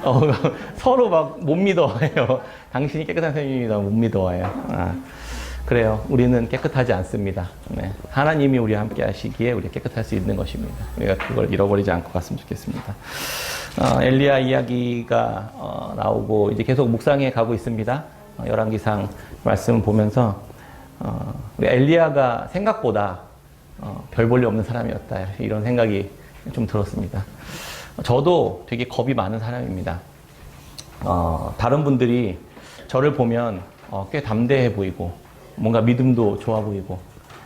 어, 서로 막 못 믿어해요. 당신이 깨끗한 셈입니다. 못 믿어해요. 아, 그래요. 우리는 깨끗하지 않습니다. 네. 하나님이 우리와 함께 하시기에 우리가 깨끗할 수 있는 것입니다. 우리가 그걸 잃어버리지 않고 갔으면 좋겠습니다. 엘리야 이야기가 나오고 이제 계속 묵상해 가고 있습니다. 열왕기상 말씀 보면서 우리 엘리야가 생각보다 별 볼일 없는 사람이었다. 이런 생각이 좀 들었습니다. 저도 되게 겁이 많은 사람입니다. 다른 분들이 저를 보면 꽤 담대해 보이고 뭔가 믿음도 좋아 보이고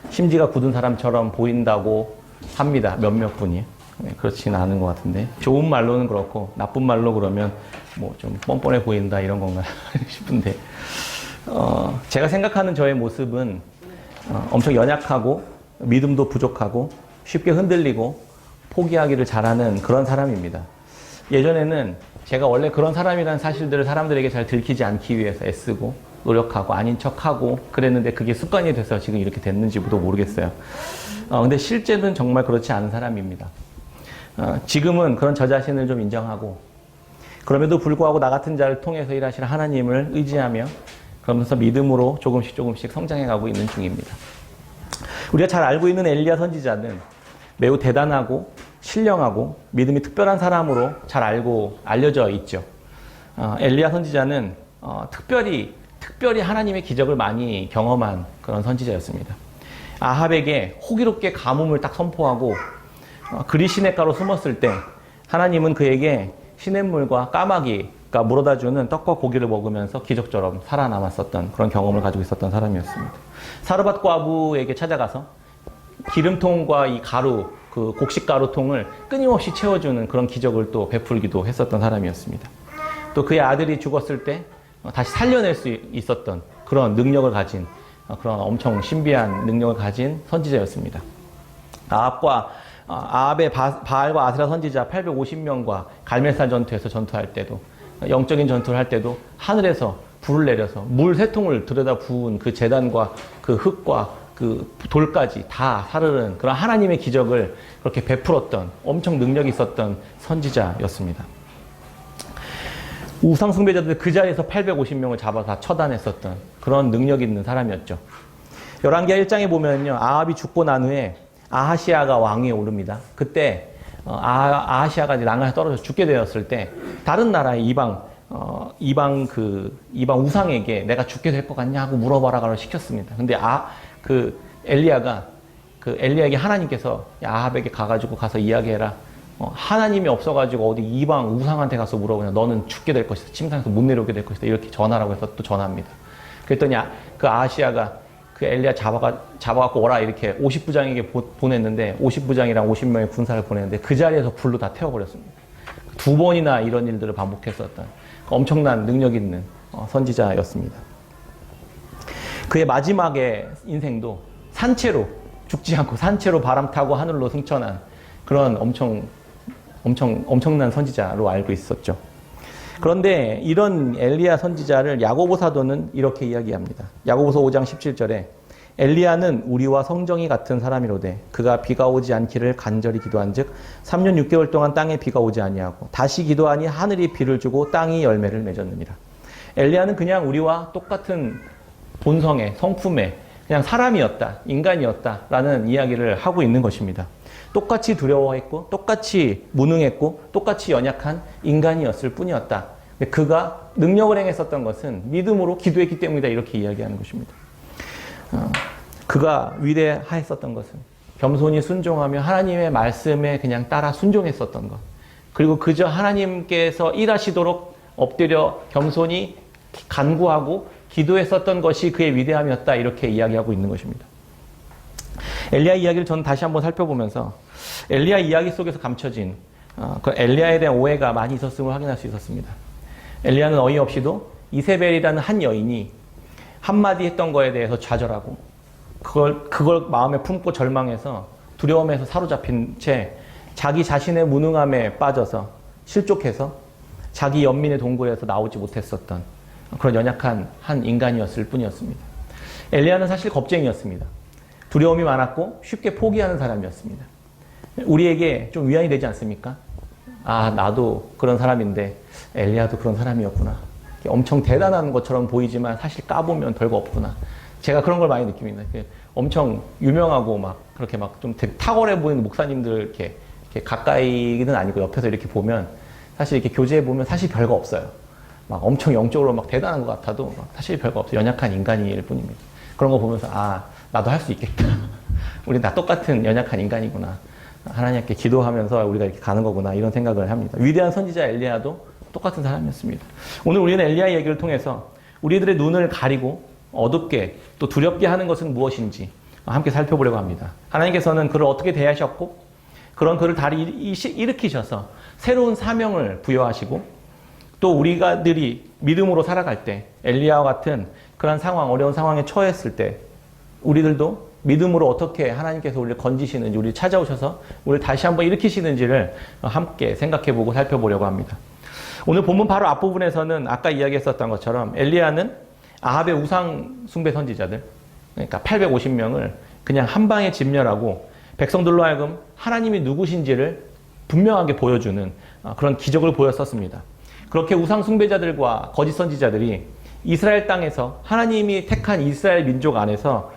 심지가 굳은 사람처럼 보인다고 합니다. 몇몇 분이. 네, 그렇지는 않은 것 같은데 좋은 말로는 그렇고 나쁜 말로 그러면 뭐 좀 뻔뻔해 보인다 이런 건가 싶은데 제가 생각하는 저의 모습은 엄청 연약하고 믿음도 부족하고 쉽게 흔들리고 포기하기를 잘하는 그런 사람입니다. 예전에는 제가 원래 그런 사람이라는 사실들을 사람들에게 잘 들키지 않기 위해서 애쓰고 노력하고 아닌 척하고 그랬는데 그게 습관이 돼서 지금 이렇게 됐는지도 모르겠어요. 근데 실제는 정말 그렇지 않은 사람입니다. 지금은 그런 저 자신을 좀 인정하고 그럼에도 불구하고 나 같은 자를 통해서 일하실 하나님을 의지하며 그러면서 믿음으로 조금씩 성장해가고 있는 중입니다. 우리가 잘 알고 있는 엘리야 선지자는 매우 대단하고 신령하고 믿음이 특별한 사람으로 잘 알려져 있죠. 엘리야 선지자는 특별히 하나님의 기적을 많이 경험한 그런 선지자였습니다. 아합에게 호기롭게 가뭄을 딱 선포하고 그리 시냇가로 숨었을 때 하나님은 그에게 시냇물과 까마귀가 물어다주는 떡과 고기를 먹으면서 기적처럼 살아남았었던 그런 경험을 가지고 있었던 사람이었습니다. 사르밧 과부에게 찾아가서 기름통과 이 가루, 그 곡식 가루통을 끊임없이 채워주는 그런 기적을 또 베풀기도 했었던 사람이었습니다. 또 그의 아들이 죽었을 때 다시 살려낼 수 있었던 그런 능력을 가진 그런 엄청 신비한 능력을 가진 선지자였습니다. 아합의 바알과 아세라 선지자 850명과 갈멜산 전투에서 전투할 때도 영적인 전투를 할 때도 하늘에서 불을 내려서 물 세 통을 들여다 부은 그 제단과 그 흙과 그 돌까지 다 사르는 그런 하나님의 기적을 그렇게 베풀었던 엄청 능력이 있었던 선지자였습니다. 우상 숭배자들 그 자리에서 850명을 잡아서 다 처단했었던 그런 능력 있는 사람이었죠. 열왕기하 1장에 보면요, 아합이 죽고 난 후에 아하시아가 왕위에 오릅니다. 그때 아하시아가 낭에서 떨어져 죽게 되었을 때 다른 나라의 이방 우상에게 내가 죽게 될 것 같냐 하고 물어봐라고 시켰습니다. 근데 엘리야에게 하나님께서 아합에게 가서 이야기해라. 하나님이 없어가지고 어디 이방 우상한테 가서 물어보냐. 너는 죽게 될 것이다. 침상에서 못 내려오게 될 것이다. 이렇게 전하라고 해서 또 전합니다. 그랬더니 그 아하시아가 그 엘리야 잡아갖고 오라 이렇게 50부장에게 보냈는데 50부장이랑 50명의 군사를 보냈는데 그 자리에서 불로 다 태워버렸습니다. 2번이나 이런 일들을 반복했었던 엄청난 능력 있는 선지자였습니다. 그의 마지막의 인생도 산채로 죽지 않고 산채로 바람 타고 하늘로 승천한 그런 엄청난 선지자로 알고 있었죠. 그런데 이런 엘리야 선지자를 야고보 사도는 이렇게 이야기합니다. 야고보서 5장 17절에 엘리야는 우리와 성정이 같은 사람이로되 그가 비가 오지 않기를 간절히 기도한즉 3년 6개월 동안 땅에 비가 오지 아니하고 다시 기도하니 하늘이 비를 주고 땅이 열매를 맺었느니라. 엘리야는 그냥 우리와 똑같은 본성의 성품의 그냥 사람이었다, 인간이었다라는 이야기를 하고 있는 것입니다. 똑같이 두려워했고 똑같이 무능했고 똑같이 연약한 인간이었을 뿐이었다. 근데 그가 능력을 행했었던 것은 믿음으로 기도했기 때문이다. 이렇게 이야기하는 것입니다. 그가 위대하였었던 것은 겸손히 순종하며 하나님의 말씀에 그냥 따라 순종했었던 것. 그리고 그저 하나님께서 일하시도록 엎드려 겸손히 간구하고 기도했었던 것이 그의 위대함이었다. 이렇게 이야기하고 있는 것입니다. 엘리야 이야기를 저는 다시 한번 살펴보면서 엘리야 이야기 속에서 감춰진 그 엘리야에 대한 오해가 많이 있었음을 확인할 수 있었습니다. 엘리야는 어이없이도 이세벨이라는 한 여인이 한마디 했던 거에 대해서 좌절하고 그걸 마음에 품고 절망해서 두려움에서 사로잡힌 채 자기 자신의 무능함에 빠져서 실족해서 자기 연민의 동굴에서 나오지 못했었던 그런 연약한 한 인간이었을 뿐이었습니다. 엘리야는 사실 겁쟁이였습니다. 두려움이 많았고 쉽게 포기하는 사람이었습니다. 우리에게 좀 위안이 되지 않습니까? 아, 나도 그런 사람인데 엘리야도 그런 사람이었구나. 엄청 대단한 것처럼 보이지만 사실 까보면 별거 없구나. 제가 그런 걸 많이 느낍니다. 엄청 유명하고 막 그렇게 막 좀 탁월해 보이는 목사님들 이렇게 가까이는 아니고 옆에서 이렇게 보면 사실 이렇게 교제해 보면 사실 별거 없어요. 막 엄청 영적으로 막 대단한 것 같아도 사실 별거 없어요. 연약한 인간일 뿐입니다. 그런 거 보면서 아, 나도 할 수 있겠다. 우리 다 똑같은 연약한 인간이구나. 하나님께 기도하면서 우리가 이렇게 가는 거구나. 이런 생각을 합니다. 위대한 선지자 엘리야도 똑같은 사람이었습니다. 오늘 우리는 엘리야 얘기를 통해서 우리들의 눈을 가리고 어둡게 또 두렵게 하는 것은 무엇인지 함께 살펴보려고 합니다. 하나님께서는 그를 어떻게 대하셨고 그런 그를 다시 일으키셔서 새로운 사명을 부여하시고 또 우리가들이 믿음으로 살아갈 때 엘리야와 같은 그런 상황, 어려운 상황에 처했을 때 우리들도 믿음으로 어떻게 하나님께서 우리를 건지시는지, 우리를 찾아오셔서 우리를 다시 한번 일으키시는지를 함께 생각해보고 살펴보려고 합니다. 오늘 본문 바로 앞부분에서는 아까 이야기했었던 것처럼 엘리야는 아합의 우상 숭배 선지자들, 그러니까 850명을 그냥 한 방에 진멸하고 백성들로 하여금 하나님이 누구신지를 분명하게 보여주는 그런 기적을 보였었습니다. 그렇게 우상 숭배자들과 거짓 선지자들이 이스라엘 땅에서 하나님이 택한 이스라엘 민족 안에서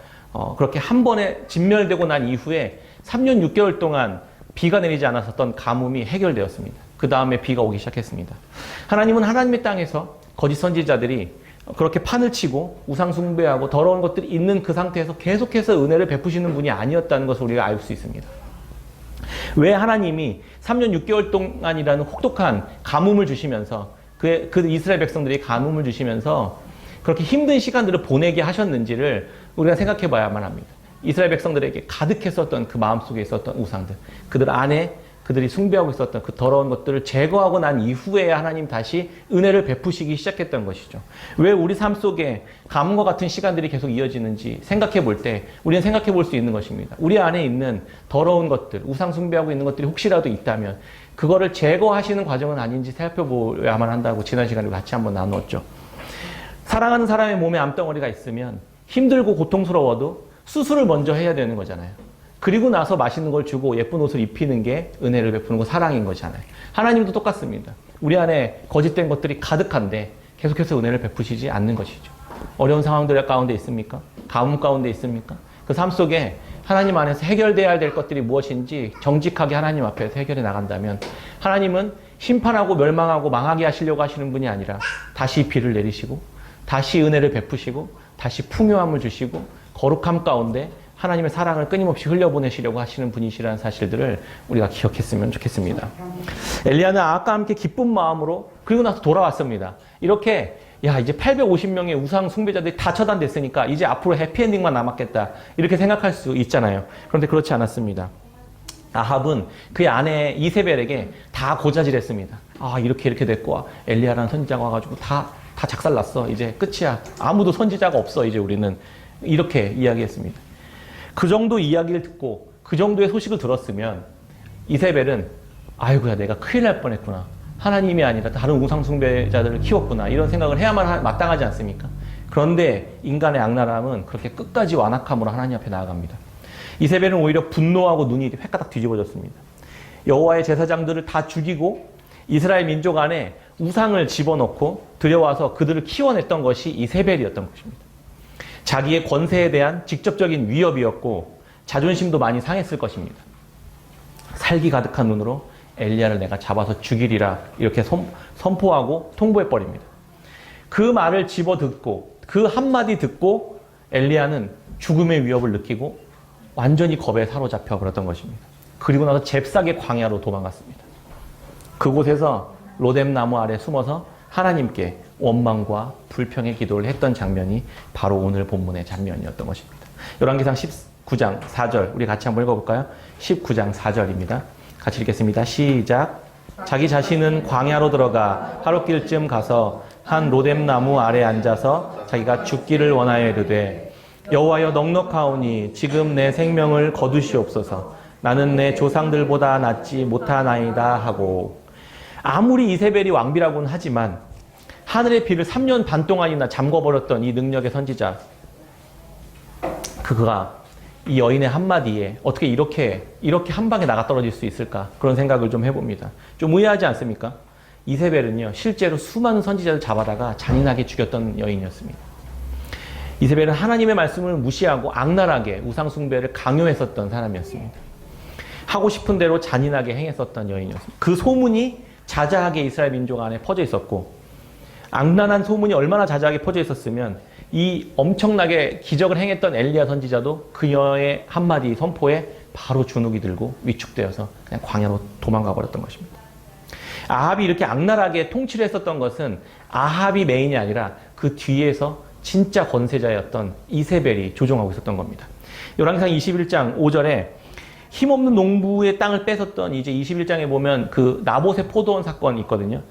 그렇게 한 번에 진멸되고 난 이후에 3년 6개월 동안 비가 내리지 않았었던 가뭄이 해결되었습니다. 그 다음에 비가 오기 시작했습니다. 하나님은 하나님의 땅에서 거짓 선지자들이 그렇게 판을 치고 우상 숭배하고 더러운 것들이 있는 그 상태에서 계속해서 은혜를 베푸시는 분이 아니었다는 것을 우리가 알 수 있습니다. 왜 하나님이 3년 6개월 동안이라는 혹독한 가뭄을 주시면서 그 이스라엘 백성들이 가뭄을 주시면서 그렇게 힘든 시간들을 보내게 하셨는지를 우리가 생각해 봐야만 합니다. 이스라엘 백성들에게 가득했었던 그 마음속에 있었던 우상들, 그들 안에 그들이 숭배하고 있었던 그 더러운 것들을 제거하고 난 이후에 하나님 다시 은혜를 베푸시기 시작했던 것이죠. 왜 우리 삶 속에 가뭄과 같은 시간들이 계속 이어지는지 생각해 볼 때 우리는 생각해 볼 수 있는 것입니다. 우리 안에 있는 더러운 것들, 우상 숭배하고 있는 것들이 혹시라도 있다면 그거를 제거하시는 과정은 아닌지 살펴보야만 한다고 지난 시간에 같이 한번 나누었죠. 사랑하는 사람의 몸에 암덩어리가 있으면 힘들고 고통스러워도 수술을 먼저 해야 되는 거잖아요. 그리고 나서 맛있는 걸 주고 예쁜 옷을 입히는 게 은혜를 베푸는 거, 사랑인 거잖아요. 하나님도 똑같습니다. 우리 안에 거짓된 것들이 가득한데 계속해서 은혜를 베푸시지 않는 것이죠. 어려운 상황들 가운데 있습니까? 가뭄 가운데 있습니까? 그 삶 속에 하나님 안에서 해결돼야 될 것들이 무엇인지 정직하게 하나님 앞에서 해결해 나간다면 하나님은 심판하고 멸망하고 망하게 하시려고 하시는 분이 아니라 다시 비를 내리시고 다시 은혜를 베푸시고 다시 풍요함을 주시고 거룩함 가운데 하나님의 사랑을 끊임없이 흘려보내시려고 하시는 분이시라는 사실들을 우리가 기억했으면 좋겠습니다. 엘리야는 아합과 함께 기쁜 마음으로 그리고 나서 돌아왔습니다. 이렇게 이제 850명의 우상 숭배자들이 다 처단됐으니까 이제 앞으로 해피엔딩만 남았겠다 이렇게 생각할 수 있잖아요. 그런데 그렇지 않았습니다. 아합은 그의 아내 이세벨에게 다 고자질했습니다. 이렇게 됐고 엘리야라는 선지자가 와가지고 다 작살났어. 이제 끝이야. 아무도 선지자가 없어. 이제 우리는 이렇게 이야기했습니다. 그 정도 이야기를 듣고 그 정도의 소식을 들었으면 이세벨은 아이고야 내가 큰일 날 뻔했구나. 하나님이 아니라 다른 우상 숭배자들을 키웠구나. 이런 생각을 해야만 마땅하지 않습니까? 그런데 인간의 악랄함은 그렇게 끝까지 완악함으로 하나님 앞에 나아갑니다. 이세벨은 오히려 분노하고 눈이 획가닥 뒤집어졌습니다. 여호와의 제사장들을 다 죽이고 이스라엘 민족 안에 우상을 집어넣고 들여와서 그들을 키워냈던 것이 이세벨이었던 것입니다. 자기의 권세에 대한 직접적인 위협이었고 자존심도 많이 상했을 것입니다. 살기 가득한 눈으로 엘리야를 내가 잡아서 죽이리라 이렇게 선포하고 통보해버립니다. 그 말을 집어듣고 그 한마디 듣고 엘리야는 죽음의 위협을 느끼고 완전히 겁에 사로잡혀 버렸던 것입니다. 그리고 나서 잽싸게 광야로 도망갔습니다. 그곳에서 로뎀 나무 아래 숨어서 하나님께 원망과 불평의 기도를 했던 장면이 바로 오늘 본문의 장면이었던 것입니다. 열왕기상 19장 4절 우리 같이 한번 읽어볼까요? 19장 4절입니다. 같이 읽겠습니다. 시작. 자기 자신은 광야로 들어가 하룻길쯤 가서 한 로뎀 나무 아래 앉아서 자기가 죽기를 원하여 이르되 여호와여 넉넉하오니 지금 내 생명을 거두시옵소서. 나는 내 조상들보다 낫지 못하나이다 하고. 아무리 이세벨이 왕비라고는 하지만 하늘의 비를 3년 반 동안이나 잠궈버렸던 이 능력의 선지자, 그가 이 여인의 한마디에 어떻게 이렇게 한 방에 나가 떨어질 수 있을까? 그런 생각을 좀 해봅니다. 좀 의아하지 않습니까? 이세벨은요, 실제로 수많은 선지자를 잡아다가 잔인하게 죽였던 여인이었습니다. 이세벨은 하나님의 말씀을 무시하고 악랄하게 우상숭배를 강요했었던 사람이었습니다. 하고 싶은 대로 잔인하게 행했었던 여인이었습니다. 그 소문이 자자하게 이스라엘 민족 안에 퍼져 있었고, 악랄한 소문이 얼마나 자자하게 퍼져 있었으면 이 엄청나게 기적을 행했던 엘리야 선지자도 그녀의 한마디 선포에 바로 주눅이 들고 위축되어서 그냥 광야로 도망가 버렸던 것입니다. 아합이 이렇게 악랄하게 통치를 했었던 것은 아합이 메인이 아니라 그 뒤에서 진짜 권세자였던 이세벨이 조종하고 있었던 겁니다. 열왕기상 21장 5절에 힘없는 농부의 땅을 뺏었던 이제 21장에 보면 그 나봇의 포도원 사건이 있거든요.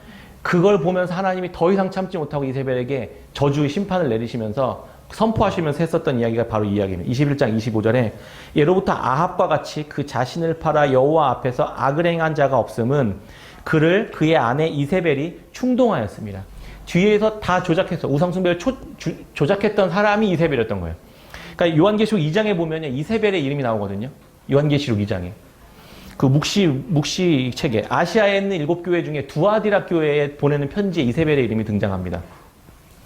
그걸 보면서 하나님이 더 이상 참지 못하고 이세벨에게 저주의 심판을 내리시면서 선포하시면서 했었던 이야기가 바로 이 이야기입니다. 21장 25절에 예로부터 아합과 같이 그 자신을 팔아 여호와 앞에서 악을 행한 자가 없음은 그를 그의 아내 이세벨이 충동하였습니다. 뒤에서 다 조작해서 우상숭배를 조작했던 사람이 이세벨이었던 거예요. 그러니까 요한계시록 2장에 보면 이세벨의 이름이 나오거든요. 요한계시록 2장에. 그 묵시 책에 아시아에 있는 7교회 중에 두아디라 교회에 보내는 편지에 이세벨의 이름이 등장합니다.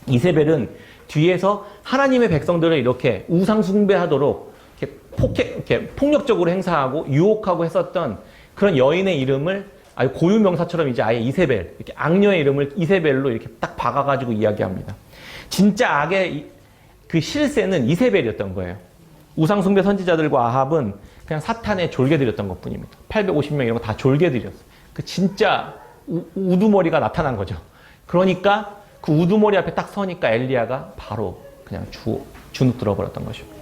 이세벨은 뒤에서 하나님의 백성들을 이렇게 우상숭배하도록 이렇게 폭력적으로 행사하고 유혹하고 했었던 그런 여인의 이름을 아예 고유명사처럼 이제 아예 이세벨, 이렇게 악녀의 이름을 이세벨로 이렇게 딱 박아가지고 이야기합니다. 진짜 악의 그 실세는 이세벨이었던 거예요. 우상숭배 선지자들과 아합은 그냥 사탄의 졸개들이었던 것 뿐입니다. 850명 이런 거 다 졸개들이었어요. 그 진짜 우두머리가 나타난 거죠. 그러니까 그 우두머리 앞에 딱 서니까 엘리야가 바로 그냥 주눅 들어버렸던 것입니다.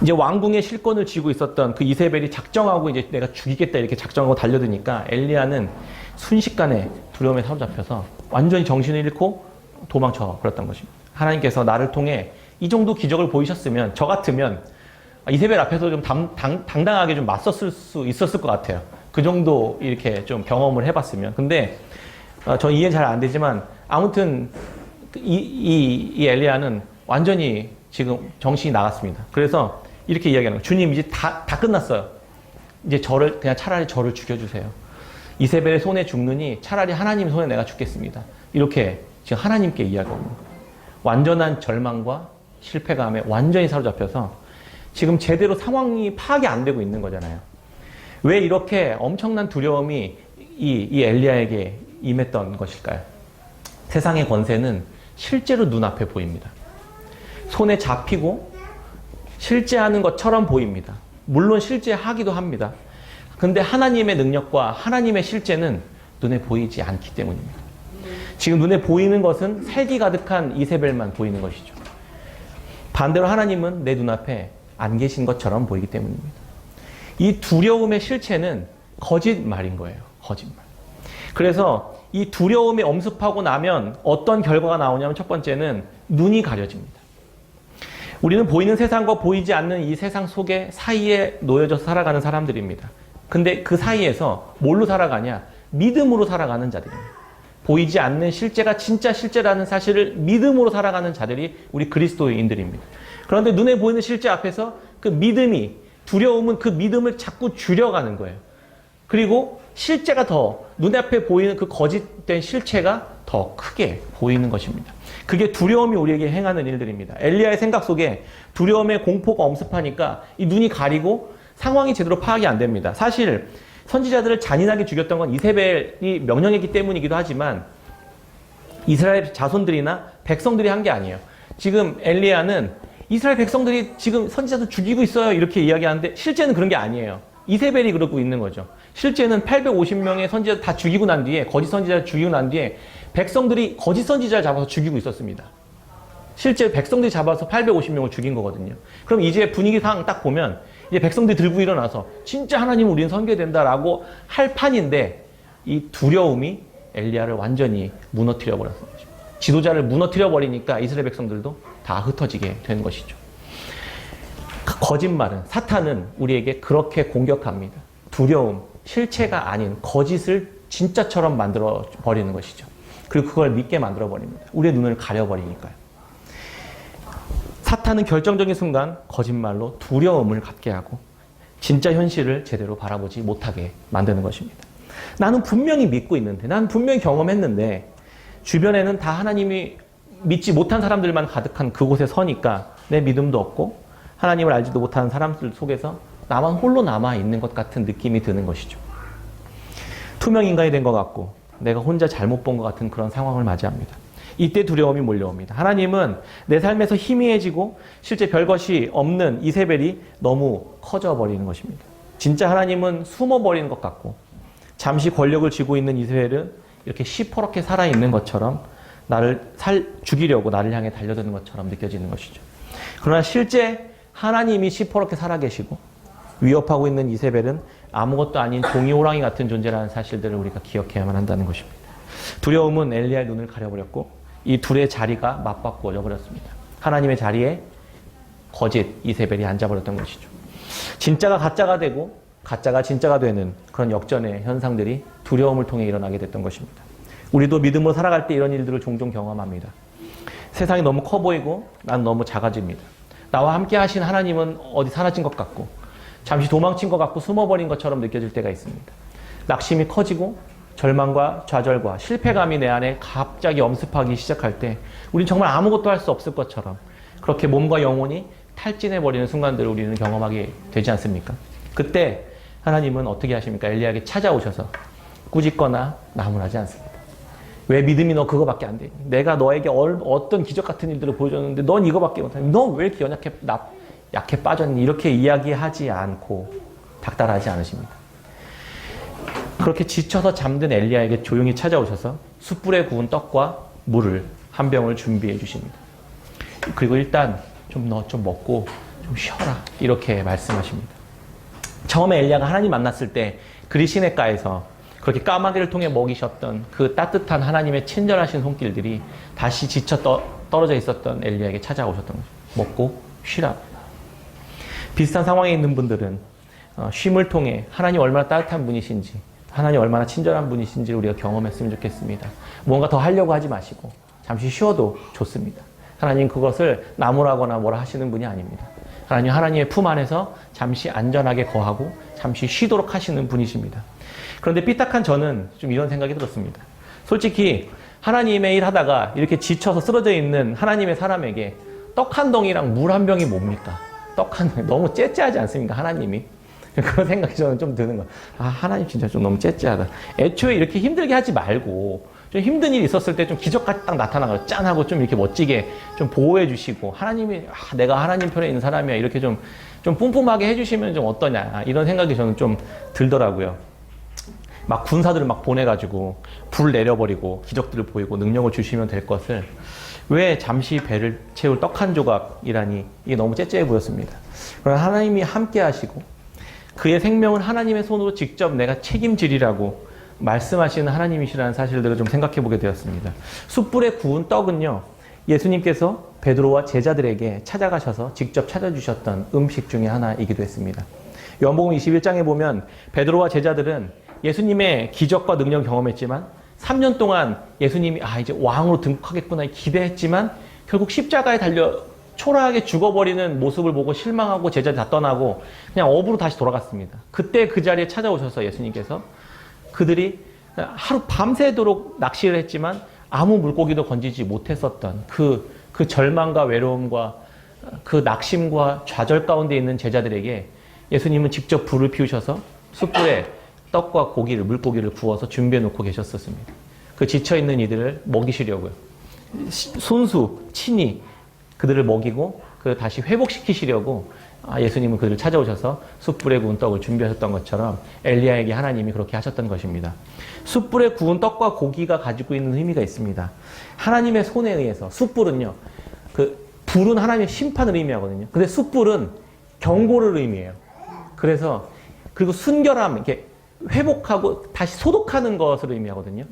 이제 왕궁의 실권을 쥐고 있었던 그 이세벨이 작정하고 이제 내가 죽이겠다 이렇게 작정하고 달려드니까 엘리야는 순식간에 두려움에 사로잡혀서 완전히 정신을 잃고 도망쳐 버렸던 것입니다. 하나님께서 나를 통해 이 정도 기적을 보이셨으면 저 같으면 이세벨 앞에서 좀 당당하게 좀 맞섰을 수 있었을 것 같아요. 그 정도 이렇게 좀 경험을 해봤으면. 근데 전 이해 잘 안 되지만 아무튼 이 엘리야는 완전히 지금 정신이 나갔습니다. 그래서 이렇게 이야기하는 거예요. 주님 이제 다 끝났어요. 이제 그냥 차라리 저를 죽여주세요. 이세벨의 손에 죽느니 차라리 하나님 손에 내가 죽겠습니다. 이렇게 지금 하나님께 이야기하고 있는 거예요. 완전한 절망과 실패감에 완전히 사로잡혀서 지금 제대로 상황이 파악이 안 되고 있는 거잖아요. 왜 이렇게 엄청난 두려움이 이 엘리야에게 임했던 것일까요? 세상의 권세는 실제로 눈앞에 보입니다. 손에 잡히고 실제하는 것처럼 보입니다. 물론 실제하기도 합니다. 근데 하나님의 능력과 하나님의 실제는 눈에 보이지 않기 때문입니다. 지금 눈에 보이는 것은 살기 가득한 이세벨만 보이는 것이죠. 반대로 하나님은 내 눈앞에 안 계신 것처럼 보이기 때문입니다. 이 두려움의 실체는 거짓말인 거예요. 거짓말. 그래서 이 두려움이 엄습하고 나면 어떤 결과가 나오냐면 첫 번째는 눈이 가려집니다. 우리는 보이는 세상과 보이지 않는 이 세상 속에 사이에 놓여져서 살아가는 사람들입니다. 근데 그 사이에서 뭘로 살아가냐? 믿음으로 살아가는 자들입니다. 보이지 않는 실제가 진짜 실제라는 사실을 믿음으로 살아가는 자들이 우리 그리스도인들입니다. 그런데 눈에 보이는 실제 앞에서 그 믿음이, 두려움은 그 믿음을 자꾸 줄여가는 거예요. 그리고 실제가 더, 눈앞에 보이는 그 거짓된 실체가 더 크게 보이는 것입니다. 그게 두려움이 우리에게 행하는 일들입니다. 엘리야의 생각 속에 두려움의 공포가 엄습하니까 이 눈이 가리고 상황이 제대로 파악이 안 됩니다. 사실 선지자들을 잔인하게 죽였던 건 이세벨이 명령했기 때문이기도 하지만 이스라엘 자손들이나 백성들이 한 게 아니에요. 지금 엘리야는 이스라엘 백성들이 지금 선지자들 죽이고 있어요 이렇게 이야기하는데 실제는 그런 게 아니에요. 이세벨이 그러고 있는 거죠. 실제는 850명의 선지자 다 죽이고 난 뒤에, 거짓 선지자를 죽이고 난 뒤에 백성들이 거짓 선지자를 잡아서 죽이고 있었습니다. 실제 백성들이 잡아서 850명을 죽인 거거든요. 그럼 이제 분위기상 딱 보면 이제 백성들이 들고 일어나서 진짜 하나님은 우리는 섬겨야 된다라고 할 판인데 이 두려움이 엘리야를 완전히 무너뜨려 버렸습니다. 지도자를 무너뜨려 버리니까 이스라엘 백성들도 다 흩어지게 된 것이죠. 거짓말은, 사탄은 우리에게 그렇게 공격합니다. 두려움, 실체가 아닌 거짓을 진짜처럼 만들어 버리는 것이죠. 그리고 그걸 믿게 만들어 버립니다. 우리의 눈을 가려 버리니까요. 사탄은 결정적인 순간 거짓말로 두려움을 갖게 하고 진짜 현실을 제대로 바라보지 못하게 만드는 것입니다. 나는 분명히 믿고 있는데, 나는 분명히 경험했는데 주변에는 다 하나님이 믿지 못한 사람들만 가득한 그곳에 서니까 내 믿음도 없고 하나님을 알지도 못하는 사람들 속에서 나만 홀로 남아있는 것 같은 느낌이 드는 것이죠. 투명 인간이 된 것 같고 내가 혼자 잘못 본 것 같은 그런 상황을 맞이합니다. 이때 두려움이 몰려옵니다. 하나님은 내 삶에서 희미해지고 실제 별것이 없는 이세벨이 너무 커져버리는 것입니다. 진짜 하나님은 숨어버리는 것 같고 잠시 권력을 쥐고 있는 이세벨은 이렇게 시퍼렇게 살아있는 것처럼 나를 죽이려고 나를 향해 달려드는 것처럼 느껴지는 것이죠. 그러나 실제 하나님이 시퍼렇게 살아계시고 위협하고 있는 이세벨은 아무것도 아닌 종이 호랑이 같은 존재라는 사실들을 우리가 기억해야만 한다는 것입니다. 두려움은 엘리야의 눈을 가려버렸고 이 둘의 자리가 맞바꾸어져 버렸습니다. 하나님의 자리에 거짓 이세벨이 앉아버렸던 것이죠. 진짜가 가짜가 되고 가짜가 진짜가 되는 그런 역전의 현상들이 두려움을 통해 일어나게 됐던 것입니다. 우리도 믿음으로 살아갈 때 이런 일들을 종종 경험합니다. 세상이 너무 커 보이고 난 너무 작아집니다. 나와 함께 하신 하나님은 어디 사라진 것 같고 잠시 도망친 것 같고 숨어버린 것처럼 느껴질 때가 있습니다. 낙심이 커지고 절망과 좌절과 실패감이 내 안에 갑자기 엄습하기 시작할 때 우린 정말 아무것도 할 수 없을 것처럼 그렇게 몸과 영혼이 탈진해버리는 순간들을 우리는 경험하게 되지 않습니까? 그때 하나님은 어떻게 하십니까? 엘리야에게 찾아오셔서 꾸짖거나 나무라지 않습니다. 왜 믿음이 너 그거밖에 안 되니? 내가 너에게 어떤 기적 같은 일들을 보여줬는데 넌 이거밖에 못하니? 너 왜 이렇게 약해 빠졌니? 이렇게 이야기하지 않고 닥달하지 않으십니다. 그렇게 지쳐서 잠든 엘리야에게 조용히 찾아오셔서 숯불에 구운 떡과 물을 한 병을 준비해 주십니다. 그리고 일단 너 좀 먹고 좀 쉬어라 이렇게 말씀하십니다. 처음에 엘리야가 하나님 만났을 때 그리 시냇가에서 그렇게 까마귀를 통해 먹이셨던 그 따뜻한 하나님의 친절하신 손길들이 다시 지쳐 떨어져 있었던 엘리야에게 찾아오셨던 거죠. 먹고 쉬라. 비슷한 상황에 있는 분들은 쉼을 통해 하나님 얼마나 따뜻한 분이신지 하나님 얼마나 친절한 분이신지 우리가 경험했으면 좋겠습니다. 뭔가 더 하려고 하지 마시고 잠시 쉬어도 좋습니다. 하나님 그것을 나무라거나 뭐라 하시는 분이 아닙니다. 하나님의 품 안에서 잠시 안전하게 거하고 잠시 쉬도록 하시는 분이십니다. 그런데 삐딱한 저는 좀 이런 생각이 들었습니다. 솔직히 하나님의 일 하다가 이렇게 지쳐서 쓰러져 있는 하나님의 사람에게 떡 한 덩이랑 물 한 병이 뭡니까? 떡 한 덩이 너무 째째하지 않습니까? 하나님이. 그런 생각이 저는 좀 드는 거예요. 하나님 진짜 좀 너무 째째하다. 애초에 이렇게 힘들게 하지 말고 좀 힘든 일이 있었을 때 좀 기적같이 딱 나타나고 짠 하고 좀 이렇게 멋지게 좀 보호해 주시고 하나님이 내가 하나님 편에 있는 사람이야 이렇게 좀 뿜뿜하게 해주시면 좀 어떠냐 이런 생각이 저는 좀 들더라고요. 막 군사들을 막 보내가지고 불 내려버리고 기적들을 보이고 능력을 주시면 될 것을 왜 잠시 배를 채울 떡 한 조각이라니 이게 너무 째째해 보였습니다. 그러나 하나님이 함께 하시고 그의 생명을 하나님의 손으로 직접 내가 책임지리라고 말씀하시는 하나님이시라는 사실들을 좀 생각해 보게 되었습니다. 숯불에 구운 떡은요, 예수님께서 베드로와 제자들에게 찾아가셔서 직접 찾아주셨던 음식 중에 하나이기도 했습니다. 요한복음 21장에 보면 베드로와 제자들은 예수님의 기적과 능력을 경험했지만 3년 동안 예수님이 이제 왕으로 등극하겠구나 기대했지만 결국 십자가에 달려 초라하게 죽어버리는 모습을 보고 실망하고 제자들이 다 떠나고 그냥 업으로 다시 돌아갔습니다. 그때 그 자리에 찾아오셔서 예수님께서 그들이 하루 밤새도록 낚시를 했지만 아무 물고기도 건지지 못했었던 그 절망과 외로움과 그 낙심과 좌절 가운데 있는 제자들에게 예수님은 직접 불을 피우셔서 숯불에 떡과 물고기를 구워서 준비해 놓고 계셨었습니다. 그 지쳐있는 이들을 먹이시려고요. 손수, 친히 그들을 먹이고 그를 다시 회복시키시려고 예수님은 그들을 찾아오셔서 숯불에 구운 떡을 준비하셨던 것처럼 엘리야에게 하나님이 그렇게 하셨던 것입니다. 숯불에 구운 떡과 고기가 가지고 있는 의미가 있습니다. 하나님의 손에 의해서 숯불은요, 불은 하나님의 심판을 의미하거든요. 근데 숯불은 경고를 의미해요. 그리고 순결함, 이렇게 회복하고 다시 소독하는 것을 의미하거든요.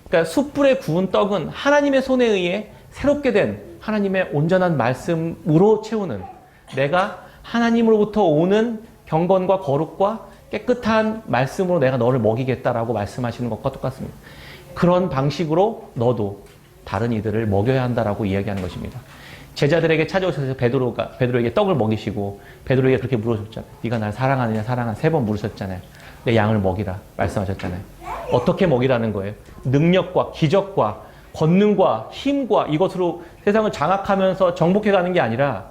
그러니까 숯불에 구운 떡은 하나님의 손에 의해 새롭게 된 하나님의 온전한 말씀으로 채우는, 내가 하나님으로부터 오는 경건과 거룩과 깨끗한 말씀으로 내가 너를 먹이겠다라고 말씀하시는 것과 똑같습니다. 그런 방식으로 너도 다른 이들을 먹여야 한다라고 이야기하는 것입니다. 제자들에게 찾아오셔서 베드로에게 떡을 먹이시고 베드로에게 그렇게 물으셨잖아요. 네가 날 사랑하느냐 사랑하느냐 3번 물으셨잖아요. 내 양을 먹이라 말씀하셨잖아요. 어떻게 먹이라는 거예요? 능력과 기적과 권능과 힘과 이것으로 세상을 장악하면서 정복해가는 게 아니라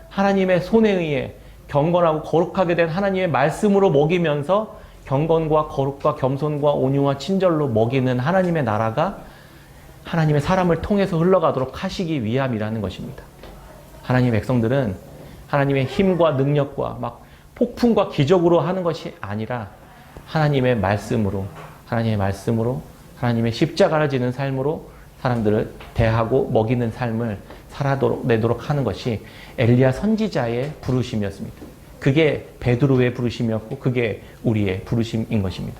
하나님의 손에 의해 경건하고 거룩하게 된 하나님의 말씀으로 먹이면서 경건과 거룩과 겸손과 온유와 친절로 먹이는 하나님의 나라가 하나님의 사람을 통해서 흘러가도록 하시기 위함이라는 것입니다. 하나님의 백성들은 하나님의 힘과 능력과 막 폭풍과 기적으로 하는 것이 아니라 하나님의 말씀으로 하나님의 십자가를 지는 삶으로 사람들을 대하고 먹이는 삶을 살아내도록 하는 것이 엘리야 선지자의 부르심이었습니다. 그게 베드로의 부르심이었고 그게 우리의 부르심인 것입니다.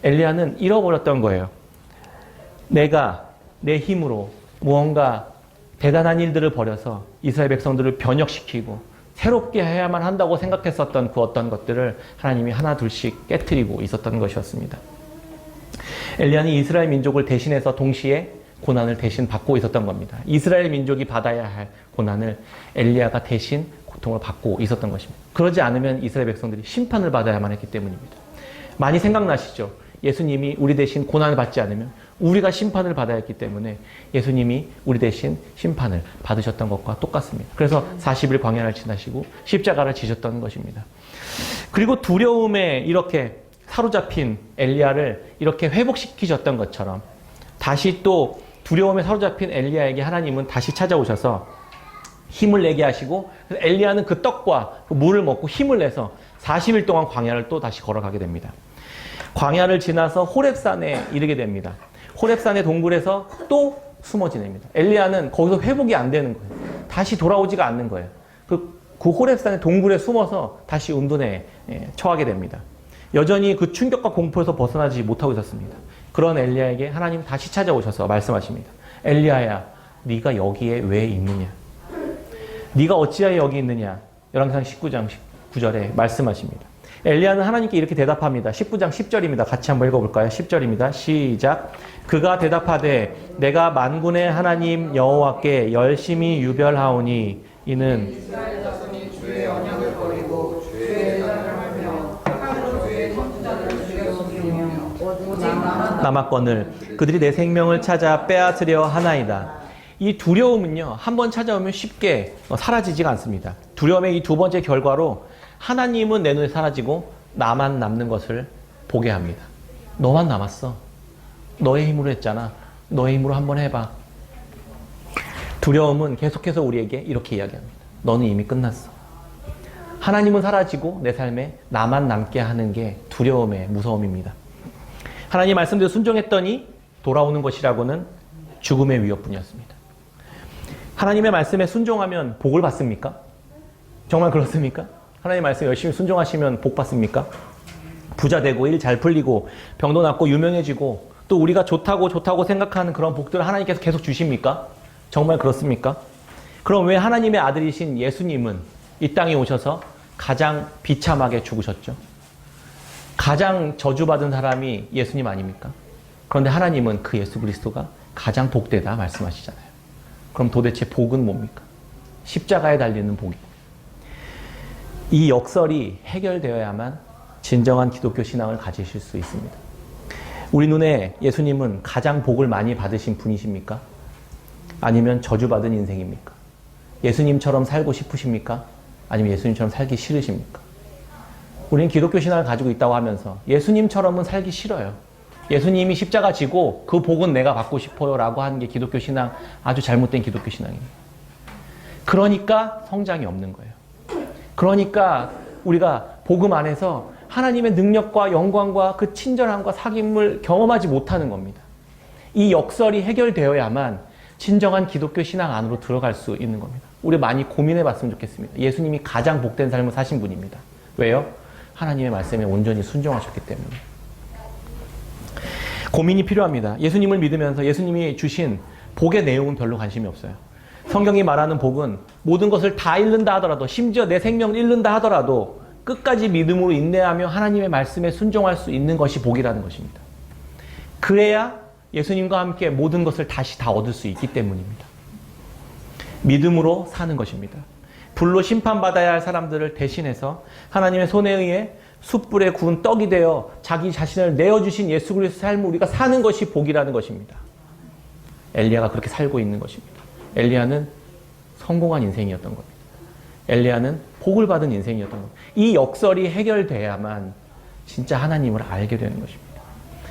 엘리야는 잃어버렸던 거예요. 내가 내 힘으로 무언가 대단한 일들을 벌여서 이스라엘 백성들을 변혁시키고 새롭게 해야만 한다고 생각했었던 그 어떤 것들을 하나님이 하나 둘씩 깨트리고 있었던 것이었습니다. 엘리야는 이스라엘 민족을 대신해서 동시에 고난을 대신 받고 있었던 겁니다. 이스라엘 민족이 받아야 할 고난을 엘리야가 대신 고통을 받고 있었던 것입니다. 그러지 않으면 이스라엘 백성들이 심판을 받아야만 했기 때문입니다. 많이 생각나시죠? 예수님이 우리 대신 고난을 받지 않으면 우리가 심판을 받아야 했기 때문에 예수님이 우리 대신 심판을 받으셨던 것과 똑같습니다. 그래서 40일 광야를 지나시고 십자가를 지셨던 것입니다. 그리고 두려움에 이렇게 사로잡힌 엘리야를 이렇게 회복시키셨던 것처럼 다시 또 두려움에 사로잡힌 엘리야에게 하나님은 다시 찾아오셔서 힘을 내게 하시고 엘리야는 그 떡과 그 물을 먹고 힘을 내서 40일 동안 광야를 또 다시 걸어가게 됩니다. 광야를 지나서 호렙산에 이르게 됩니다. 호렙산의 동굴에서 또 숨어 지냅니다. 엘리야는 거기서 회복이 안 되는 거예요. 다시 돌아오지가 않는 거예요. 그 호렙산의 동굴에 숨어서 다시 은둔에 처하게 됩니다. 여전히 그 충격과 공포에서 벗어나지 못하고 있었습니다. 그런 엘리야에게 하나님 다시 찾아오셔서 말씀하십니다. 엘리야야, 네가 여기에 왜 있느냐? 네가 어찌하여 여기 있느냐? 열왕기상 19장 19절에 말씀하십니다. 엘리야는 하나님께 이렇게 대답합니다. 19장 10절입니다. 같이 한번 읽어볼까요? 10절입니다. 시작. 그가 대답하되 내가 만군의 하나님 여호와께 열심히 유별하오니 이는 이스라엘 자손이 주의 언약을 버리고 주의 대장을 하며 칼로 주의 선지자들을 죽였으며 오직 남았거늘 그들이 내 생명을 찾아 빼앗으려 하나이다. 이 두려움은요, 한번 찾아오면 쉽게 사라지지가 않습니다. 두려움의 이 두 번째 결과로 하나님은 내 눈에 사라지고 나만 남는 것을 보게 합니다. 너만 남았어. 너의 힘으로 했잖아. 너의 힘으로 한번 해봐. 두려움은 계속해서 우리에게 이렇게 이야기합니다. 너는 이미 끝났어. 하나님은 사라지고 내 삶에 나만 남게 하는 게 두려움의 무서움입니다. 하나님 말씀대로 순종했더니 돌아오는 것이라고는 죽음의 위협뿐이었습니다. 하나님의 말씀에 순종하면 복을 받습니까? 정말 그렇습니까? 하나님 말씀 열심히 순종하시면 복 받습니까? 부자 되고 일 잘 풀리고 병도 낫고 유명해지고 또 우리가 좋다고 생각하는 그런 복들을 하나님께서 계속 주십니까? 정말 그렇습니까? 그럼 왜 하나님의 아들이신 예수님은 이 땅에 오셔서 가장 비참하게 죽으셨죠? 가장 저주받은 사람이 예수님 아닙니까? 그런데 하나님은 그 예수 그리스도가 가장 복되다 말씀하시잖아요. 그럼 도대체 복은 뭡니까? 십자가에 달리는 복이고. 이 역설이 해결되어야만 진정한 기독교 신앙을 가지실 수 있습니다. 우리 눈에 예수님은 가장 복을 많이 받으신 분이십니까? 아니면 저주받은 인생입니까? 예수님처럼 살고 싶으십니까? 아니면 예수님처럼 살기 싫으십니까? 우리는 기독교 신앙을 가지고 있다고 하면서 예수님처럼은 살기 싫어요. 예수님이 십자가 지고 그 복은 내가 받고 싶어요 라고 하는 게 기독교 신앙, 아주 잘못된 기독교 신앙입니다. 그러니까 성장이 없는 거예요. 그러니까 우리가 복음 안에서 하나님의 능력과 영광과 그 친절함과 사귐을 경험하지 못하는 겁니다. 이 역설이 해결되어야만 진정한 기독교 신앙 안으로 들어갈 수 있는 겁니다. 우리 많이 고민해 봤으면 좋겠습니다. 예수님이 가장 복된 삶을 사신 분입니다. 왜요? 하나님의 말씀에 온전히 순종하셨기 때문에. 고민이 필요합니다. 예수님을 믿으면서 예수님이 주신 복의 내용은 별로 관심이 없어요. 성경이 말하는 복은 모든 것을 다 잃는다 하더라도, 심지어 내 생명을 잃는다 하더라도 끝까지 믿음으로 인내하며 하나님의 말씀에 순종할 수 있는 것이 복이라는 것입니다. 그래야 예수님과 함께 모든 것을 다시 다 얻을 수 있기 때문입니다. 믿음으로 사는 것입니다. 불로 심판받아야 할 사람들을 대신해서 하나님의 손에 의해 숯불에 구운 떡이 되어 자기 자신을 내어주신 예수 그리스도의 삶을 우리가 사는 것이 복이라는 것입니다. 엘리야가 그렇게 살고 있는 것입니다. 엘리야는 성공한 인생이었던 겁니다. 엘리야는 복을 받은 인생이었던 겁니다. 이 역설이 해결돼야만 진짜 하나님을 알게 되는 것입니다.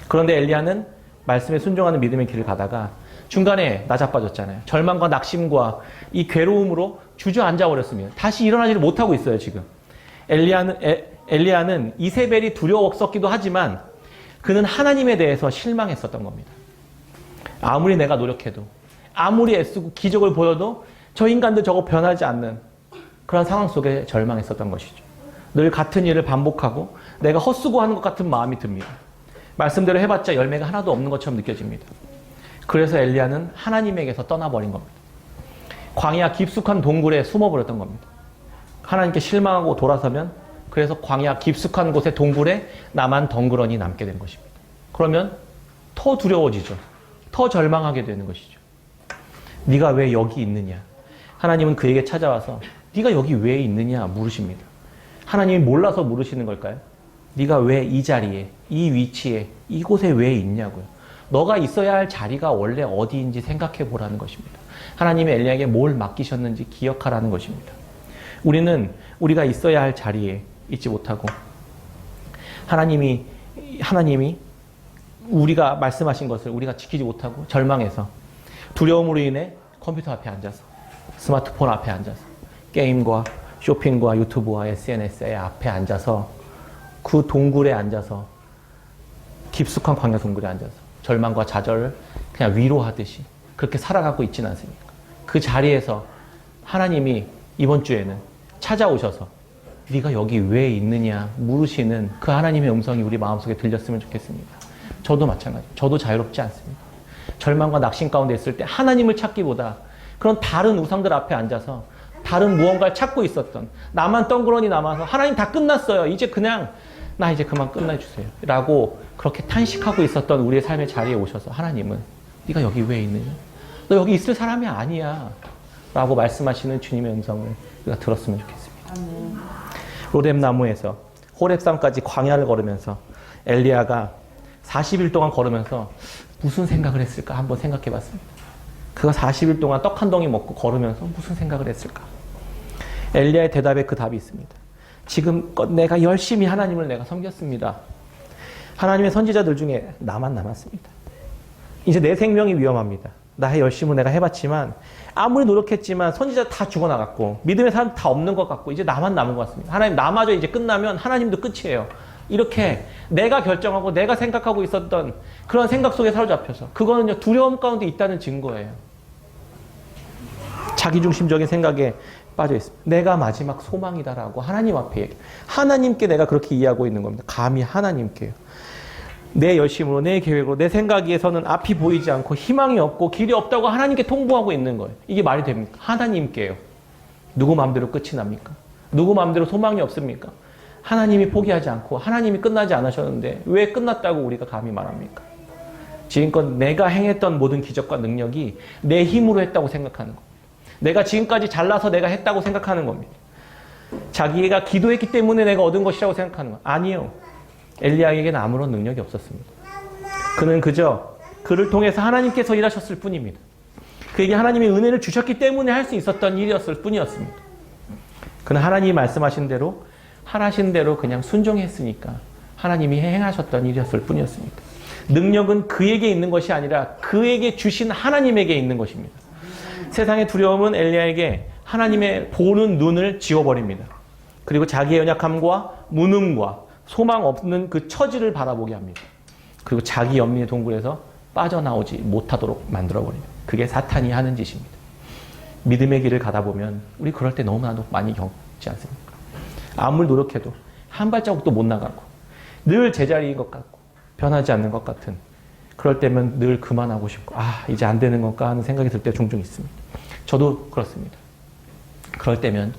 그런데 엘리야는 말씀에 순종하는 믿음의 길을 가다가 중간에 나자빠졌잖아요. 절망과 낙심과 이 괴로움으로 주저앉아 버렸습니다. 다시 일어나지를 못하고 있어요, 지금. 엘리야는 이세벨이 두려웠었기도 하지만 그는 하나님에 대해서 실망했었던 겁니다. 아무리 내가 노력해도, 아무리 애쓰고 기적을 보여도 저 인간들 저거 변하지 않는 그런 상황 속에 절망했었던 것이죠. 늘 같은 일을 반복하고 내가 헛수고하는 것 같은 마음이 듭니다. 말씀대로 해봤자 열매가 하나도 없는 것처럼 느껴집니다. 그래서 엘리야는 하나님에게서 떠나버린 겁니다. 광야 깊숙한 동굴에 숨어버렸던 겁니다. 하나님께 실망하고 돌아서면 그래서 광야 깊숙한 곳의 동굴에 나만 덩그러니 남게 된 것입니다. 그러면 더 두려워지죠. 더 절망하게 되는 것이죠. 네가 왜 여기 있느냐? 하나님은 그에게 찾아와서 네가 여기 왜 있느냐 물으십니다. 하나님이 몰라서 물으시는 걸까요? 네가 왜 이 자리에, 이 위치에, 이곳에 왜 있냐고요. 너가 있어야 할 자리가 원래 어디인지 생각해 보라는 것입니다. 하나님이 엘리야에게 뭘 맡기셨는지 기억하라는 것입니다. 우리는 우리가 있어야 할 자리에 있지 못하고 하나님이 우리가 말씀하신 것을 우리가 지키지 못하고 절망해서 두려움으로 인해 컴퓨터 앞에 앉아서 스마트폰 앞에 앉아서 게임과 쇼핑과 유튜브와 SNS의 앞에 앉아서 그 동굴에 앉아서 깊숙한 광야 동굴에 앉아서 절망과 좌절을 그냥 위로하듯이 그렇게 살아가고 있지는 않습니까? 그 자리에서 하나님이 이번 주에는 찾아오셔서 네가 여기 왜 있느냐 물으시는 그 하나님의 음성이 우리 마음속에 들렸으면 좋겠습니다. 저도 마찬가지예요. 저도 자유롭지 않습니다. 절망과 낙심 가운데 있을 때 하나님을 찾기보다 그런 다른 우상들 앞에 앉아서 다른 무언가를 찾고 있었던 나만 덩그러니 남아서 하나님 다 끝났어요. 이제 그냥 나 이제 그만 끝내주세요. 라고 그렇게 탄식하고 있었던 우리의 삶의 자리에 오셔서 하나님은 네가 여기 왜 있느냐? 너 여기 있을 사람이 아니야. 라고 말씀하시는 주님의 음성을 우리가 들었으면 좋겠습니다. 로뎀나무에서 호렙산까지 광야를 걸으면서 엘리야가 40일 동안 걸으면서 무슨 생각을 했을까 한번 생각해 봤습니다. 그가 40일 동안 떡 한 덩이 먹고 걸으면서 무슨 생각을 했을까? 엘리야의 대답에 그 답이 있습니다. 지금껏 내가 열심히 하나님을 내가 섬겼습니다. 하나님의 선지자들 중에 나만 남았습니다. 이제 내 생명이 위험합니다. 나의 열심을 내가 해봤지만 아무리 노력했지만 선지자 다 죽어나갔고 믿음의 사람 다 없는 것 같고 이제 나만 남은 것 같습니다. 하나님 나마저 이제 끝나면 하나님도 끝이에요. 이렇게 내가 결정하고 내가 생각하고 있었던 그런 생각 속에 사로잡혀서 그거는요 두려움 가운데 있다는 증거예요. 자기중심적인 생각에 빠져 있습니다. 내가 마지막 소망이다라고 하나님 앞에 얘기. 하나님께 내가 그렇게 이해하고 있는 겁니다. 감히 하나님께요. 내 열심으로 내 계획으로 내 생각에서는 앞이 보이지 않고 희망이 없고 길이 없다고 하나님께 통보하고 있는 거예요. 이게 말이 됩니까? 하나님께요. 누구 마음대로 끝이 납니까? 누구 마음대로 소망이 없습니까? 하나님이 포기하지 않고 하나님이 끝나지 않으셨는데 왜 끝났다고 우리가 감히 말합니까? 지금껏 내가 행했던 모든 기적과 능력이 내 힘으로 했다고 생각하는 겁니다. 내가 지금까지 잘나서 내가 했다고 생각하는 겁니다. 자기가 기도했기 때문에 내가 얻은 것이라고 생각하는 거 아니에요. 엘리야에게는 아무런 능력이 없었습니다. 그는 그저 그를 통해서 하나님께서 일하셨을 뿐입니다. 그에게 하나님의 은혜를 주셨기 때문에 할 수 있었던 일이었을 뿐이었습니다. 그는 하나님이 말씀하신 대로 하라신 대로 그냥 순종했으니까 하나님이 행하셨던 일이었을 뿐이었습니다. 능력은 그에게 있는 것이 아니라 그에게 주신 하나님에게 있는 것입니다. 세상의 두려움은 엘리야에게 하나님의 보는 눈을 지워버립니다. 그리고 자기의 연약함과 무능과 소망 없는 그 처지를 바라보게 합니다. 그리고 자기 연민의 동굴에서 빠져나오지 못하도록 만들어버립니다. 그게 사탄이 하는 짓입니다. 믿음의 길을 가다 보면 우리 그럴 때 너무나도 많이 겪지 않습니까? 아무리 노력해도 한 발자국도 못 나가고 늘 제자리인 것 같고 변하지 않는 것 같은 그럴 때면 늘 그만하고 싶고 이제 안 되는 건가 하는 생각이 들 때 종종 있습니다. 저도 그렇습니다. 그럴 때면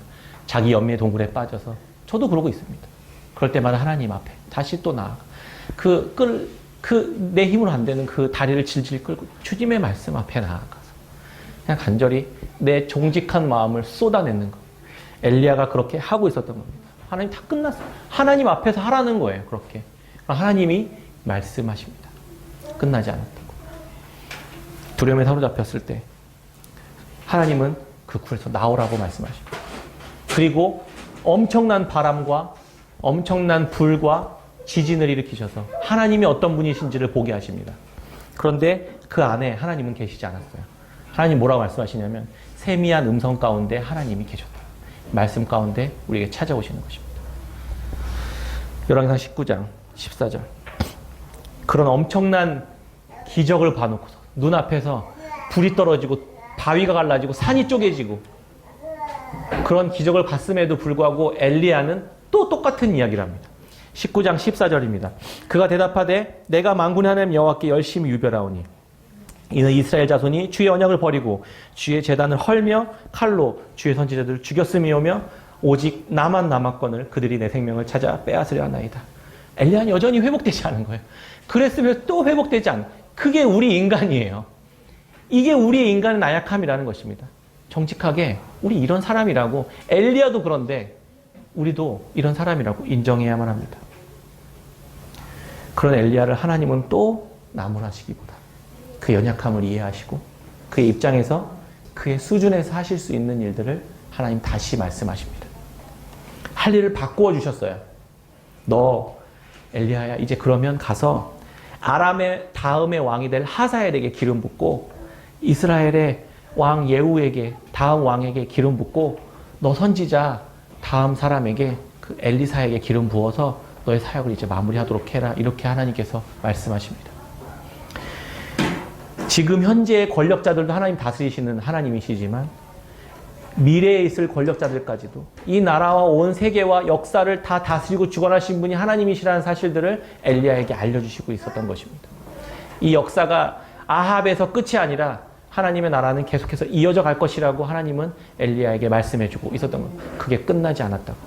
자기 연민의 동굴에 빠져서 저도 그러고 있습니다. 그럴 때마다 하나님 앞에 다시 또 나아가 내 힘으로 안 되는 그 다리를 질질 끌고 주님의 말씀 앞에 나아가서 그냥 간절히 내 정직한 마음을 쏟아내는 거. 엘리야가 그렇게 하고 있었던 겁니다. 하나님 다 끝났어요. 하나님 앞에서 하라는 거예요. 그렇게. 하나님이 말씀하십니다. 끝나지 않았다고. 두려움에 사로잡혔을 때 하나님은 그 굴에서 나오라고 말씀하십니다. 그리고 엄청난 바람과 엄청난 불과 지진을 일으키셔서 하나님이 어떤 분이신지를 보게 하십니다. 그런데 그 안에 하나님은 계시지 않았어요. 하나님 뭐라고 말씀하시냐면 세미한 음성 가운데 하나님이 계셨다. 말씀 가운데 우리에게 찾아오시는 것입니다. 열왕기상 19장 14절. 그런 엄청난 기적을 봐놓고서 눈앞에서 불이 떨어지고 바위가 갈라지고 산이 쪼개지고 그런 기적을 봤음에도 불구하고 엘리야는 또 똑같은 이야기를 합니다. 19장 14절입니다. 그가 대답하되 내가 만군의 하나님 여호와께 열심히 유별하오니 이는 이스라엘 자손이 주의 언약을 버리고 주의 제단을 헐며 칼로 주의 선지자들을 죽였음이오며 오직 나만 남았거늘 그들이 내 생명을 찾아 빼앗으려 하나이다. 엘리야는 여전히 회복되지 않은 거예요. 그랬으면 또 회복되지 않은. 그게 우리 인간이에요. 이게 우리의 인간의 나약함이라는 것입니다. 정직하게 우리 이런 사람이라고. 엘리야도 그런데 우리도 이런 사람이라고 인정해야만 합니다. 그런 엘리야를 하나님은 또 나무라시기보다 그 연약함을 이해하시고 그의 입장에서 그의 수준에서 하실 수 있는 일들을 하나님 다시 말씀하십니다. 할 일을 바꾸어 주셨어요. 너 엘리야야 이제 그러면 가서 아람의 다음의 왕이 될 하사엘에게 기름 붓고 이스라엘의 왕 예후에게 다음 왕에게 기름 붓고 너 선지자 다음 사람에게 그 엘리사에게 기름 부어서 너의 사역을 이제 마무리하도록 해라. 이렇게 하나님께서 말씀하십니다. 지금 현재의 권력자들도 하나님 다스리시는 하나님이시지만 미래에 있을 권력자들까지도 이 나라와 온 세계와 역사를 다 다스리고 주관하신 분이 하나님이시라는 사실들을 엘리야에게 알려주시고 있었던 것입니다. 이 역사가 아합에서 끝이 아니라 하나님의 나라는 계속해서 이어져 갈 것이라고 하나님은 엘리야에게 말씀해주고 있었던 겁니다. 그게 끝나지 않았다고.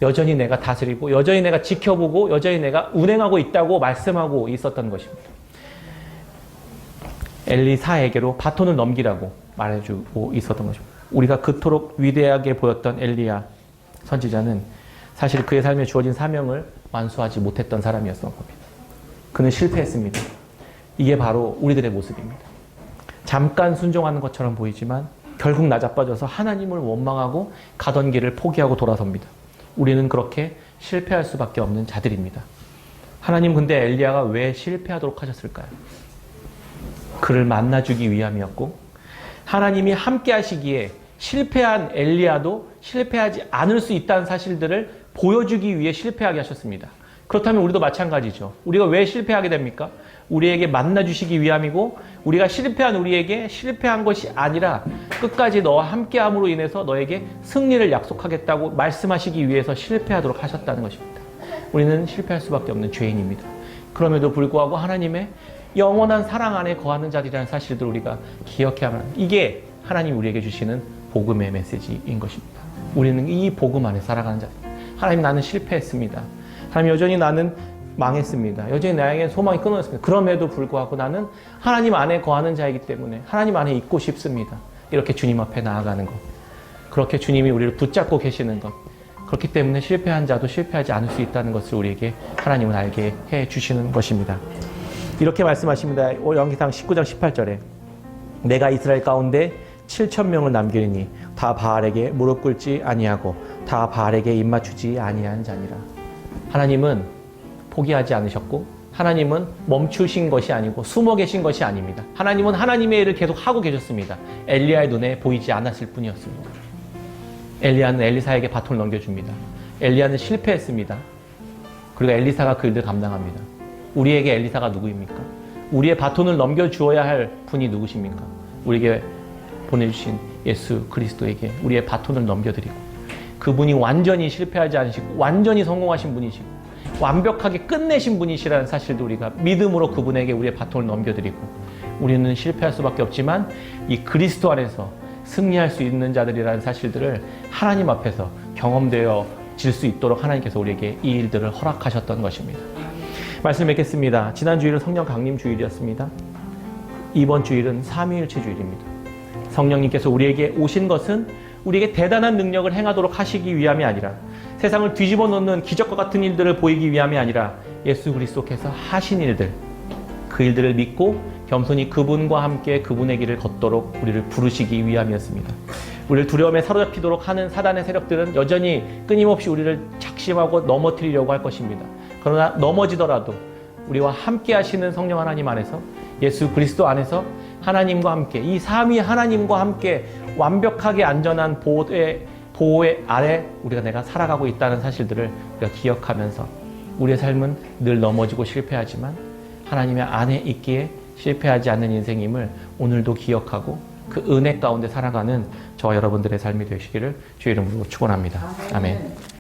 여전히 내가 다스리고 여전히 내가 지켜보고 여전히 내가 운행하고 있다고 말씀하고 있었던 것입니다. 엘리사에게로 바톤을 넘기라고 말해주고 있었던 것입니다. 우리가 그토록 위대하게 보였던 엘리야 선지자는 사실 그의 삶에 주어진 사명을 완수하지 못했던 사람이었던 겁니다. 그는 실패했습니다. 이게 바로 우리들의 모습입니다. 잠깐 순종하는 것처럼 보이지만 결국 나자빠져서 하나님을 원망하고 가던 길을 포기하고 돌아섭니다. 우리는 그렇게 실패할 수밖에 없는 자들입니다. 하나님 근데 엘리야가 왜 실패하도록 하셨을까요? 그를 만나주기 위함이었고 하나님이 함께 하시기에 실패한 엘리야도 실패하지 않을 수 있다는 사실들을 보여주기 위해 실패하게 하셨습니다. 그렇다면 우리도 마찬가지죠. 우리가 왜 실패하게 됩니까? 우리에게 만나주시기 위함이고 우리가 실패한 우리에게 실패한 것이 아니라 끝까지 너와 함께함으로 인해서 너에게 승리를 약속하겠다고 말씀하시기 위해서 실패하도록 하셨다는 것입니다. 우리는 실패할 수밖에 없는 죄인입니다. 그럼에도 불구하고 하나님의 영원한 사랑 안에 거하는 자들이라는 사실들을 우리가 기억해야만 합니다. 이게 하나님이 우리에게 주시는 복음의 메시지인 것입니다. 우리는 이 복음 안에 살아가는 자입니다. 하나님 나는 실패했습니다. 하나님 여전히 나는 망했습니다. 여전히 나에게 소망이 끊어졌습니다. 그럼에도 불구하고 나는 하나님 안에 거하는 자이기 때문에 하나님 안에 있고 싶습니다. 이렇게 주님 앞에 나아가는 것. 그렇게 주님이 우리를 붙잡고 계시는 것. 그렇기 때문에 실패한 자도 실패하지 않을 수 있다는 것을 우리에게 하나님은 알게 해주시는 것입니다. 이렇게 말씀하십니다. 열왕기상 19장 18절에 내가 이스라엘 가운데 7,000명을 남기리니 다 바알에게 무릎 꿇지 아니하고 다 바알에게 입맞추지 아니한 자니라. 하나님은 포기하지 않으셨고 하나님은 멈추신 것이 아니고 숨어 계신 것이 아닙니다. 하나님은 하나님의 일을 계속 하고 계셨습니다. 엘리야의 눈에 보이지 않았을 뿐이었습니다. 엘리야는 엘리사에게 바톤을 넘겨줍니다. 엘리야는 실패했습니다. 그리고 엘리사가 그 일을 감당합니다. 우리에게 엘리사가 누구입니까? 우리의 바톤을 넘겨주어야 할 분이 누구십니까? 우리에게 보내주신 예수 그리스도에게 우리의 바톤을 넘겨드리고 그분이 완전히 실패하지 않으시고 완전히 성공하신 분이시고 완벽하게 끝내신 분이시라는 사실도 우리가 믿음으로 그분에게 우리의 바톤을 넘겨드리고 우리는 실패할 수밖에 없지만 이 그리스도 안에서 승리할 수 있는 자들이라는 사실들을 하나님 앞에서 경험되어질 수 있도록 하나님께서 우리에게 이 일들을 허락하셨던 것입니다. 말씀 맺겠습니다. 지난 주일은 성령 강림 주일이었습니다. 이번 주일은 삼위일체 주일입니다. 성령님께서 우리에게 오신 것은 우리에게 대단한 능력을 행하도록 하시기 위함이 아니라 세상을 뒤집어 놓는 기적과 같은 일들을 보이기 위함이 아니라 예수 그리스도께서 하신 일들, 그 일들을 믿고 겸손히 그분과 함께 그분의 길을 걷도록 우리를 부르시기 위함이었습니다. 우리를 두려움에 사로잡히도록 하는 사단의 세력들은 여전히 끊임없이 우리를 작심하고 넘어뜨리려고 할 것입니다. 그러나 넘어지더라도 우리와 함께 하시는 성령 하나님 안에서, 예수 그리스도 안에서 하나님과 함께, 이 삼위 하나님과 함께 완벽하게 안전한 보호의 아래 내가 살아가고 있다는 사실들을 우리가 기억하면서 우리의 삶은 늘 넘어지고 실패하지만 하나님의 안에 있기에 실패하지 않는 인생임을 오늘도 기억하고 그 은혜 가운데 살아가는 저와 여러분들의 삶이 되시기를 주의 이름으로 축원합니다. 아멘.